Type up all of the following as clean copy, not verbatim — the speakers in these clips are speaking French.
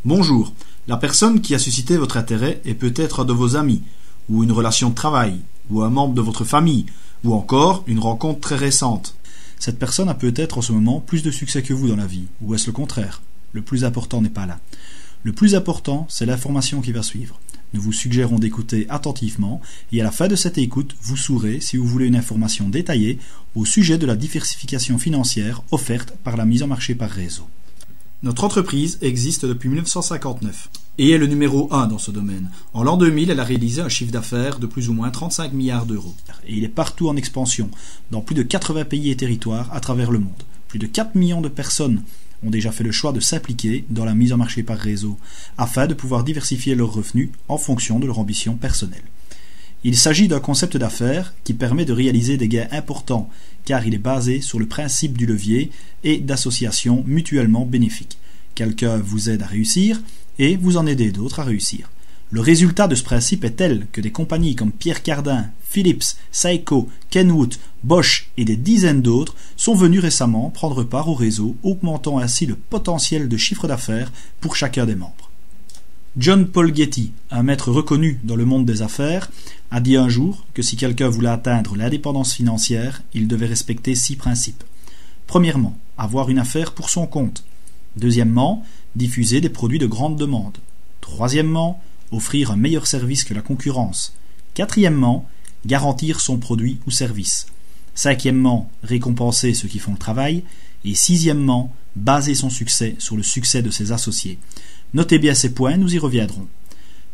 Bonjour, la personne qui a suscité votre intérêt est peut-être un de vos amis, ou une relation de travail, ou un membre de votre famille, ou encore une rencontre très récente. Cette personne a peut-être en ce moment plus de succès que vous dans la vie, ou est-ce le contraire? Le plus important n'est pas là. Le plus important, c'est l'information qui va suivre. Nous vous suggérons d'écouter attentivement et à la fin de cette écoute, vous saurez si vous voulez une information détaillée au sujet de la diversification financière offerte par la mise en marché par réseau. Notre entreprise existe depuis 1959 et est le numéro 1 dans ce domaine. En l'an 2000, elle a réalisé un chiffre d'affaires de plus ou moins 35 milliards d'euros. Et il est partout en expansion, dans plus de 80 pays et territoires à travers le monde. Plus de 4 millions de personnes ont déjà fait le choix de s'impliquer dans la mise en marché par réseau, afin de pouvoir diversifier leurs revenus en fonction de leur ambition personnelle. Il s'agit d'un concept d'affaires qui permet de réaliser des gains importants, car il est basé sur le principe du levier et d'associations mutuellement bénéfiques. Quelqu'un vous aide à réussir et vous en aidez d'autres à réussir. Le résultat de ce principe est tel que des compagnies comme Pierre Cardin, Philips, Seiko, Kenwood, Bosch et des dizaines d'autres sont venues récemment prendre part au réseau, augmentant ainsi le potentiel de chiffre d'affaires pour chacun des membres. John Paul Getty, un maître reconnu dans le monde des affaires, a dit un jour que si quelqu'un voulait atteindre l'indépendance financière, il devait respecter 6 principes. Premièrement, avoir une affaire pour son compte. Deuxièmement, diffuser des produits de grande demande. Troisièmement, offrir un meilleur service que la concurrence. Quatrièmement, garantir son produit ou service. Cinquièmement, récompenser ceux qui font le travail. Et sixièmement, baser son succès sur le succès de ses associés. Notez bien ces points, nous y reviendrons.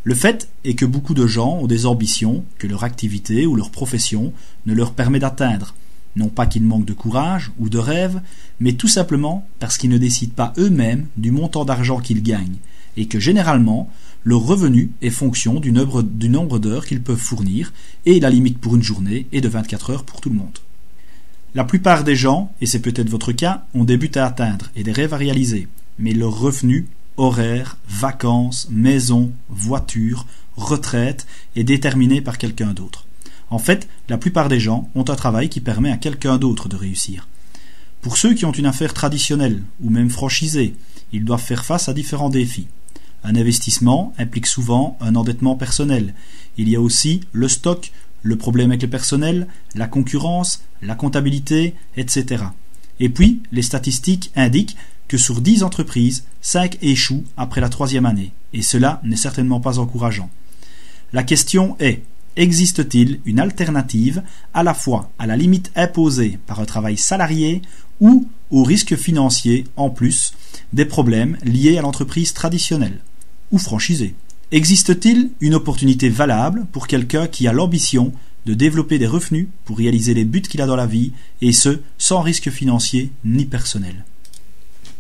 Le fait est que beaucoup de gens ont des ambitions que leur activité ou leur profession ne leur permet d'atteindre. Non pas qu'ils manquent de courage ou de rêve, mais tout simplement parce qu'ils ne décident pas eux-mêmes du montant d'argent qu'ils gagnent, et que généralement, leur revenu est fonction du nombre d'heures qu'ils peuvent fournir, et la limite pour une journée est de 24 heures pour tout le monde. La plupart des gens, et c'est peut-être votre cas, ont des buts à atteindre et des rêves à réaliser, mais leur revenu, horaires, vacances, maison, voiture, retraite est déterminé par quelqu'un d'autre. En fait, la plupart des gens ont un travail qui permet à quelqu'un d'autre de réussir. Pour ceux qui ont une affaire traditionnelle ou même franchisée, ils doivent faire face à différents défis. Un investissement implique souvent un endettement personnel. Il y a aussi le stock, le problème avec le personnel, la concurrence, la comptabilité, etc. Et puis, les statistiques indiquent que sur 10 entreprises, 5 échouent après la 3e année. Et cela n'est certainement pas encourageant. La question est, existe-t-il une alternative à la fois à la limite imposée par un travail salarié ou au risque financier en plus des problèmes liés à l'entreprise traditionnelle ou franchisée? Existe-t-il une opportunité valable pour quelqu'un qui a l'ambition de développer des revenus pour réaliser les buts qu'il a dans la vie, et ce, sans risque financier ni personnel?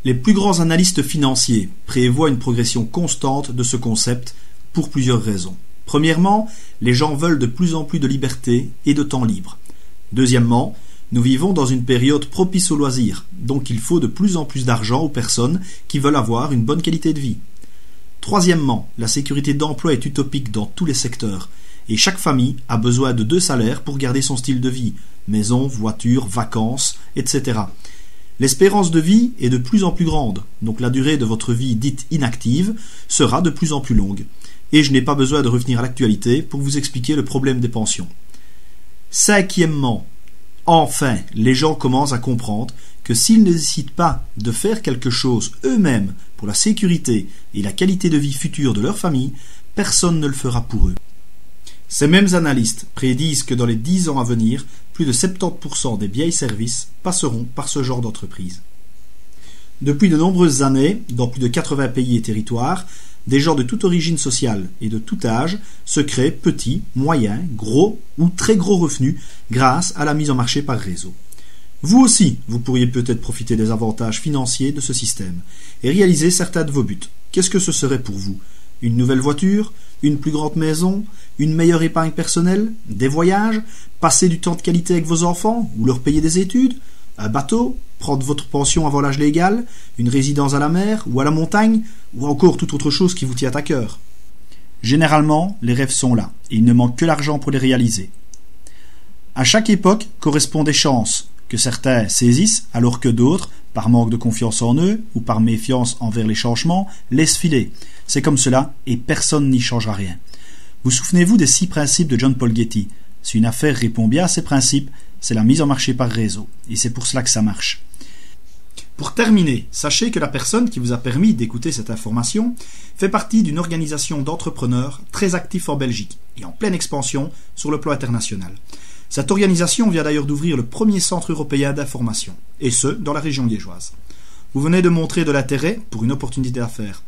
Les plus grands analystes financiers prévoient une progression constante de ce concept pour plusieurs raisons. Premièrement, les gens veulent de plus en plus de liberté et de temps libre. Deuxièmement, nous vivons dans une période propice aux loisirs, donc il faut de plus en plus d'argent aux personnes qui veulent avoir une bonne qualité de vie. Troisièmement, la sécurité d'emploi est utopique dans tous les secteurs, et chaque famille a besoin de 2 salaires pour garder son style de vie, maison, voiture, vacances, etc. L'espérance de vie est de plus en plus grande, donc la durée de votre vie dite inactive sera de plus en plus longue. Et je n'ai pas besoin de revenir à l'actualité pour vous expliquer le problème des pensions. Cinquièmement, enfin, les gens commencent à comprendre que s'ils ne décident pas de faire quelque chose eux-mêmes pour la sécurité et la qualité de vie future de leur famille, personne ne le fera pour eux. Ces mêmes analystes prédisent que dans les 10 ans à venir, plus de 70% des biens et services passeront par ce genre d'entreprise. Depuis de nombreuses années, dans plus de 80 pays et territoires, des gens de toute origine sociale et de tout âge se créent petits, moyens, gros ou très gros revenus grâce à la mise en marché par réseau. Vous aussi, vous pourriez peut-être profiter des avantages financiers de ce système et réaliser certains de vos buts. Qu'est-ce que ce serait pour vous? Une nouvelle voiture? Une plus grande maison? Une meilleure épargne personnelle? Des voyages? Passer du temps de qualité avec vos enfants ou leur payer des études? Un bateau? Prendre votre pension avant l'âge légal? Une résidence à la mer ou à la montagne? Ou encore toute autre chose qui vous tient à cœur? Généralement, les rêves sont là, et il ne manque que l'argent pour les réaliser. À chaque époque correspondent des chances, que certains saisissent alors que d'autres, par manque de confiance en eux ou par méfiance envers les changements, laissent filer. C'est comme cela et personne n'y changera rien. Vous souvenez-vous des 6 principes de John Paul Getty? Si une affaire répond bien à ces principes, c'est la mise en marché par réseau. Et c'est pour cela que ça marche. Pour terminer, sachez que la personne qui vous a permis d'écouter cette information fait partie d'une organisation d'entrepreneurs très actifs en Belgique et en pleine expansion sur le plan international. Cette organisation vient d'ailleurs d'ouvrir le premier centre européen d'information, et ce, dans la région liégeoise. Vous venez de montrer de l'intérêt pour une opportunité d'affaires.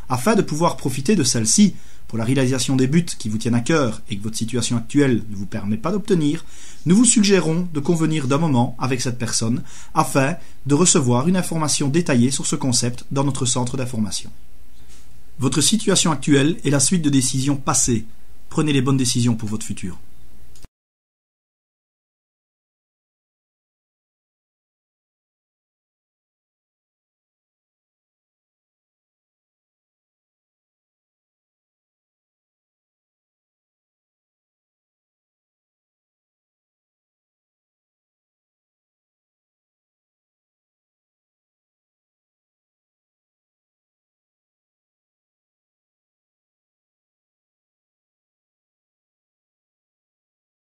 Afin de pouvoir profiter de celle-ci pour la réalisation des buts qui vous tiennent à cœur et que votre situation actuelle ne vous permet pas d'obtenir, nous vous suggérons de convenir d'un moment avec cette personne afin de recevoir une information détaillée sur ce concept dans notre centre d'information. Votre situation actuelle est la suite de décisions passées. Prenez les bonnes décisions pour votre futur.